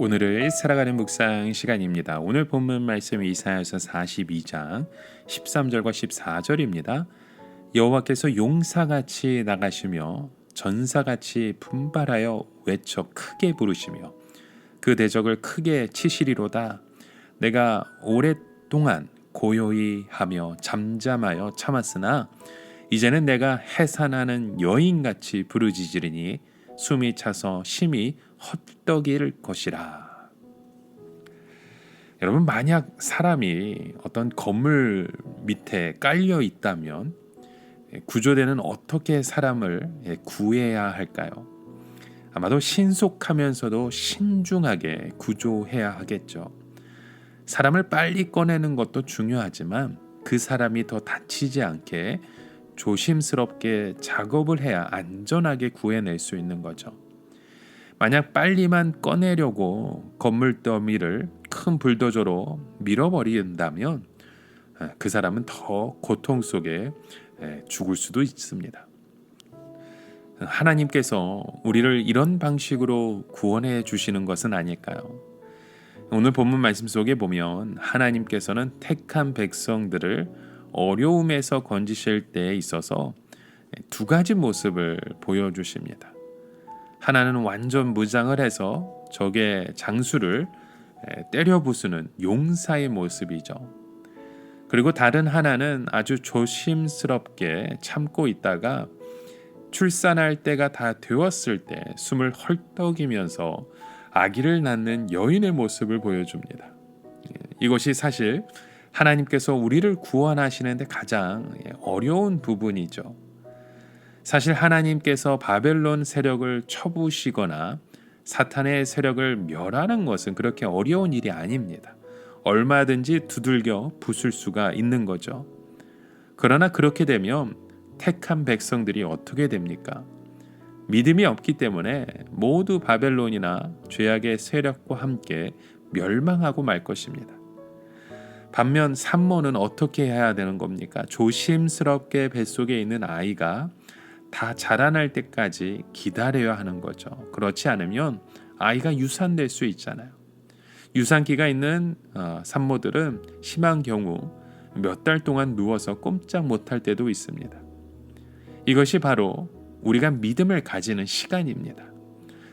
오늘을 살아가는 묵상 시간입니다. 오늘 본문 말씀 이사야서 42장 13절과 14절입니다. 여호와께서 용사같이 나가시며 전사같이 분발하여 외쳐 크게 부르시며 그 대적을 크게 치시리로다. 내가 오랫동안 고요히 하며 잠잠하여 참았으나 이제는 내가 해산하는 여인같이 부르짖으리니 숨이 차서 심히 헛떡일 것이라. 여러분, 만약 사람이 어떤 건물 밑에 깔려 있다면 구조대는 어떻게 사람을 구해야 할까요? 아마도 신속하면서도 신중하게 구조해야 하겠죠. 사람을 빨리 꺼내는 것도 중요하지만 그 사람이 더 다치지 않게 조심스럽게 작업을 해야 안전하게 구해낼 수 있는 거죠. 만약 빨리만 꺼내려고 건물 더미를 큰 불도저로 밀어버린다면 그 사람은 더 고통 속에 죽을 수도 있습니다. 하나님께서 우리를 이런 방식으로 구원해 주시는 것은 아닐까요? 오늘 본문 말씀 속에 보면 하나님께서는 택한 백성들을 어려움에서 건지실 때에 있어서 두 가지 모습을 보여주십니다. 하나는 완전 무장을 해서 적의 장수를 때려 부수는 용사의 모습이죠. 그리고 다른 하나는 아주 조심스럽게 참고 있다가 출산할 때가 다 되었을 때 숨을 헐떡이면서 아기를 낳는 여인의 모습을 보여줍니다. 이것이 사실 하나님께서 우리를 구원하시는데 가장 어려운 부분이죠. 사실 하나님께서 바벨론 세력을 쳐부시거나 사탄의 세력을 멸하는 것은 그렇게 어려운 일이 아닙니다. 얼마든지 두들겨 부술 수가 있는 거죠. 그러나 그렇게 되면 택한 백성들이 어떻게 됩니까? 믿음이 없기 때문에 모두 바벨론이나 죄악의 세력과 함께 멸망하고 말 것입니다. 반면 산모는 어떻게 해야 되는 겁니까? 조심스럽게 뱃속에 있는 아이가 다 자라날 때까지 기다려야 하는 거죠. 그렇지 않으면 아이가 유산될 수 있잖아요. 유산기가 있는 산모들은 심한 경우 몇 달 동안 누워서 꼼짝 못할 때도 있습니다. 이것이 바로 우리가 믿음을 가지는 시간입니다.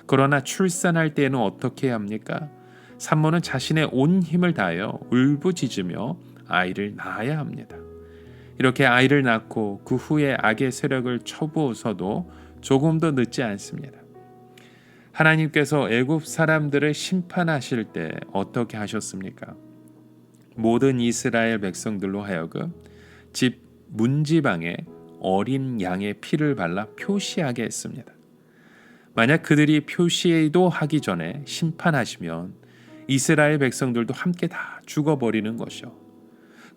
그러나 출산할 때에는 어떻게 해야 합니까? 산모는 자신의 온 힘을 다하여 울부짖으며 아이를 낳아야 합니다. 이렇게 아이를 낳고 그 후에 악의 세력을 쳐부어서도 조금 더 늦지 않습니다. 하나님께서 애굽 사람들을 심판하실 때 어떻게 하셨습니까? 모든 이스라엘 백성들로 하여금 집 문지방에 어린 양의 피를 발라 표시하게 했습니다. 만약 그들이 표시도 하기 전에 심판하시면 이스라엘 백성들도 함께 다 죽어버리는 것이요.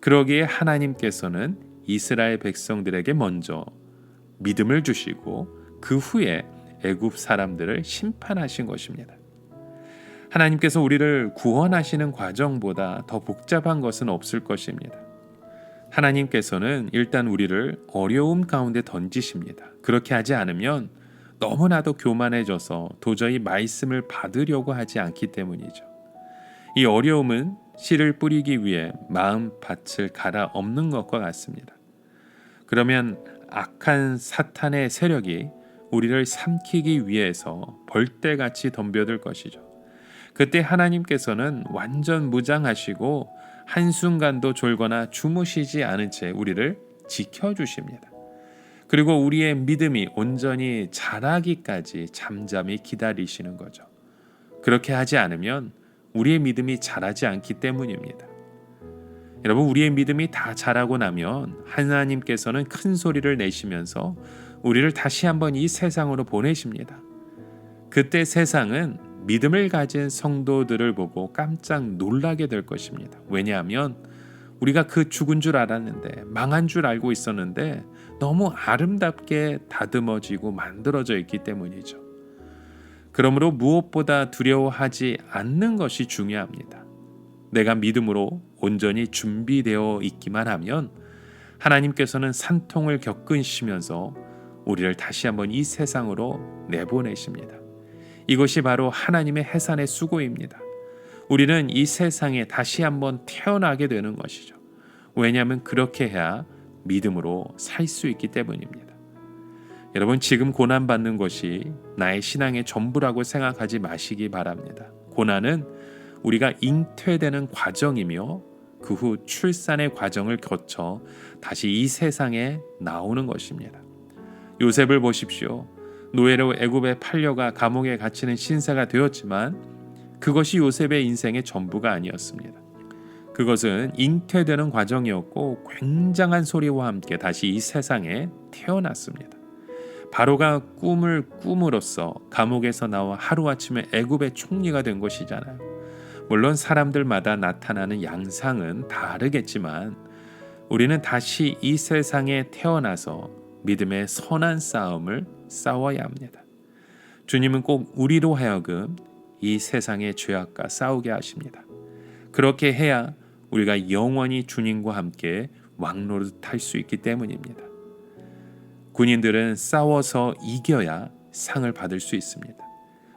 그러기에 하나님께서는 이스라엘 백성들에게 먼저 믿음을 주시고 그 후에 애굽 사람들을 심판하신 것입니다. 하나님께서 우리를 구원하시는 과정보다 더 복잡한 것은 없을 것입니다. 하나님께서는 일단 우리를 어려움 가운데 던지십니다. 그렇게 하지 않으면 너무나도 교만해져서 도저히 말씀을 받으려고 하지 않기 때문이죠. 이 어려움은 씨를 뿌리기 위해 마음밭을 갈아엎는 것과 같습니다. 그러면 악한 사탄의 세력이 우리를 삼키기 위해서 벌떼같이 덤벼들 것이죠. 그때 하나님께서는 완전 무장하시고 한순간도 졸거나 주무시지 않은 채 우리를 지켜주십니다. 그리고 우리의 믿음이 온전히 자라기까지 잠잠히 기다리시는 거죠. 그렇게 하지 않으면 우리의 믿음이 자라지 않기 때문입니다. 여러분, 우리의 믿음이 다 자라고 나면 하나님께서는 큰 소리를 내시면서 우리를 다시 한번 이 세상으로 보내십니다. 그때 세상은 믿음을 가진 성도들을 보고 깜짝 놀라게 될 것입니다. 왜냐하면 우리가 그 죽은 줄 알았는데, 망한 줄 알고 있었는데 너무 아름답게 다듬어지고 만들어져 있기 때문이죠. 그러므로 무엇보다 두려워하지 않는 것이 중요합니다. 내가 믿음으로 온전히 준비되어 있기만 하면 하나님께서는 산통을 겪으시면서 우리를 다시 한번 이 세상으로 내보내십니다. 이것이 바로 하나님의 해산의 수고입니다. 우리는 이 세상에 다시 한번 태어나게 되는 것이죠. 왜냐하면 그렇게 해야 믿음으로 살 수 있기 때문입니다. 여러분, 지금 고난받는 것이 나의 신앙의 전부라고 생각하지 마시기 바랍니다. 고난은 우리가 잉태되는 과정이며 그 후 출산의 과정을 거쳐 다시 이 세상에 나오는 것입니다. 요셉을 보십시오. 노예로 애굽에 팔려가 감옥에 갇히는 신세가 되었지만 그것이 요셉의 인생의 전부가 아니었습니다. 그것은 잉태되는 과정이었고 굉장한 소리와 함께 다시 이 세상에 태어났습니다. 바로가 꿈을 꿈으로써 감옥에서 나와 하루아침에 애굽의 총리가 된 것이잖아요. 물론 사람들마다 나타나는 양상은 다르겠지만 우리는 다시 이 세상에 태어나서 믿음의 선한 싸움을 싸워야 합니다. 주님은 꼭 우리로 하여금 이 세상의 죄악과 싸우게 하십니다. 그렇게 해야 우리가 영원히 주님과 함께 왕노릇할 수 있기 때문입니다. 군인들은 싸워서 이겨야 상을 받을 수 있습니다.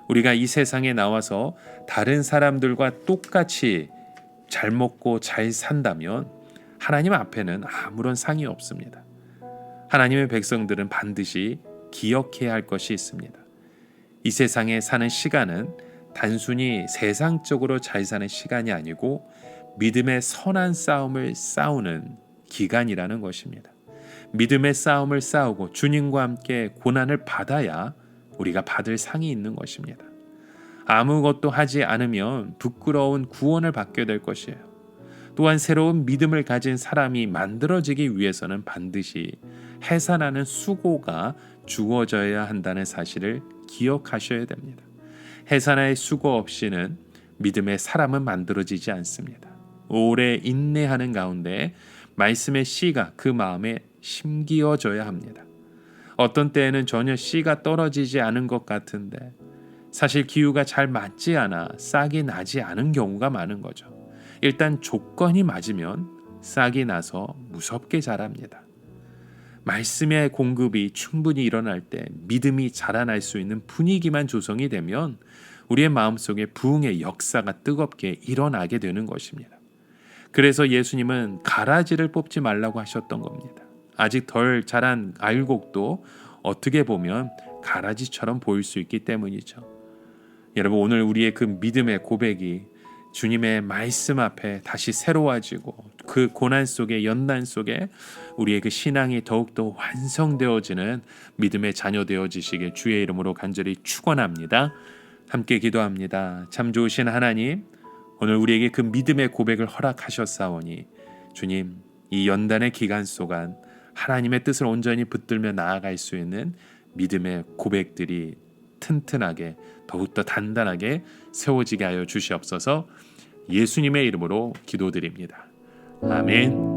우리가 이 세상에 나와서 다른 사람들과 똑같이 잘 먹고 잘 산다면 하나님 앞에는 아무런 상이 없습니다. 하나님의 백성들은 반드시 기억해야 할 것이 있습니다. 이 세상에 사는 시간은 단순히 세상적으로 잘 사는 시간이 아니고 믿음의 선한 싸움을 싸우는 기간이라는 것입니다. 믿음의 싸움을 싸우고 주님과 함께 고난을 받아야 우리가 받을 상이 있는 것입니다. 아무것도 하지 않으면 부끄러운 구원을 받게 될 것이에요. 또한 새로운 믿음을 가진 사람이 만들어지기 위해서는 반드시 해산하는 수고가 주어져야 한다는 사실을 기억하셔야 됩니다. 해산의 수고 없이는 믿음의 사람은 만들어지지 않습니다. 오래 인내하는 가운데 말씀의 씨가 그 마음에 심기어져야 합니다. 어떤 때에는 전혀 씨가 떨어지지 않은 것 같은데 사실 기후가 잘 맞지 않아 싹이 나지 않은 경우가 많은 거죠. 일단 조건이 맞으면 싹이 나서 무섭게 자랍니다. 말씀의 공급이 충분히 일어날 때 믿음이 자라날 수 있는 분위기만 조성이 되면 우리의 마음속에 부흥의 역사가 뜨겁게 일어나게 되는 것입니다. 그래서 예수님은 가라지를 뽑지 말라고 하셨던 겁니다. 아직 덜 자란 알곡도 어떻게 보면 가라지처럼 보일 수 있기 때문이죠. 여러분, 오늘 우리의 그 믿음의 고백이 주님의 말씀 앞에 다시 새로워지고 그 고난 속에 연난 속에 우리의 그 신앙이 더욱더 완성되어지는 믿음의 자녀 되어지시길 주의 이름으로 간절히 축원합니다. 함께 기도합니다. 참 좋으신 하나님, 오늘 우리에게 그 믿음의 고백을 허락하셨사오니 주님, 이 연단의 기간 속안 하나님의 뜻을 온전히 붙들며 나아갈 수 있는 믿음의 고백들이 튼튼하게 더욱더 단단하게 세워지게 하여 주시옵소서. 예수님의 이름으로 기도드립니다. 아멘.